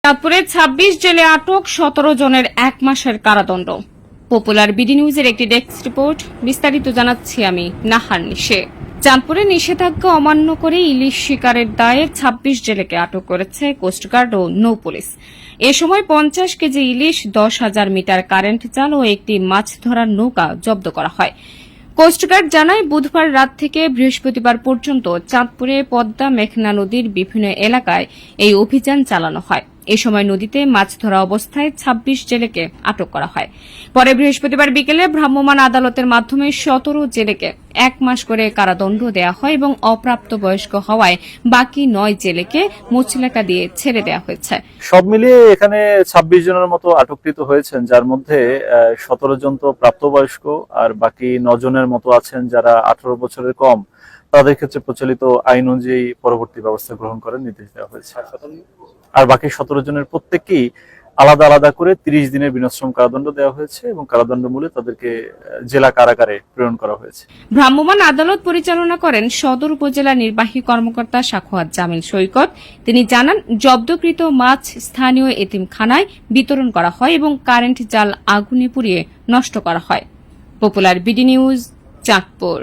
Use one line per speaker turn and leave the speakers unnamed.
চাঁদপুরে ২৬ জেলে আটক ১৭ জনের ১ মাসের কারাদণ্ড। পপুলার বিডি নিউজের একটি ডেস্ক রিপোর্ট। বিস্তারিত জানাচ্ছি আমি নাহার নিশে। চাঁদপুরে নিষেধাজ্ঞা অমান্য করে ইলিশ শিকারের দায়ে ২৬ জেলেকে আটক করেছে কোস্টগার্ড ও নৌ পুলিশ। এ সময় ৫০ কেজি ইলিশ, ১০,০০০ মিটার কারেন্ট জাল ও একটি মাছ ধরার নৌকা জব্দ করা হয়। কোস্টগার্ড জানায়, বুধবার রাত থেকে বৃহস্পতিবার পর্যন্ত চাঁদপুরে পদ্মা মেঘনা নদীর বিভিন্ন এলাকায় এই অভিযান চালানো হয়। এ সময় নদীতে মাছ ধরা অবস্থায় ২৬ জেলেকে আটক করা হয়। পরে বৃহস্পতিবার বিকেলে ভ্রাম্যমাণ আদালতের মাধ্যমে ১৭ জেলেকে ১ মাস করে কারাদণ্ড দেওয়া হয় এবং অপ্রাপ্তবয়স্ক হওয়ায় বাকি ৯ জেলেকে মুচলেকা দিয়ে ছেড়ে দেওয়া হয়েছে।
সব মিলিয়ে এখানে ২৬ জনের মতো আটককৃত হয়েছেন, যার মধ্যে ১৭ জন তো প্রাপ্তবয়স্ক আর বাকি ৯ জনের মতো আছেন যারা ১৮ বছরের কম। তাদের ক্ষেত্রে প্রচলিত আইন অনুযায়ী পরবর্তী ব্যবস্থা গ্রহণ করার নির্দেশ দেওয়া হয়েছে। আর বাকি ১৭ জনের প্রত্যেককেই আলাদা আলাদা করে ৩০ দিনের বিনাশ্রম কারাদণ্ড দেওয়া হয়েছে এবং কারাদণ্ড মূলে তাদেরকে জেলা কারাগারে প্রেরণ করা হয়েছে।
ভ্রাম্যমাণ আদালত পরিচালনা করেন সদর উপজেলা নির্বাহী কর্মকর্তা সাখাওয়াত জামিল সৈকত। তিনি জানান, জব্দকৃত মাছ স্থানীয় এতিমখানায় বিতরণ করা হয় এবং কারেন্ট জাল আগুনে পুড়িয়ে নষ্ট করা হয়। Popular BD news, Chandpur.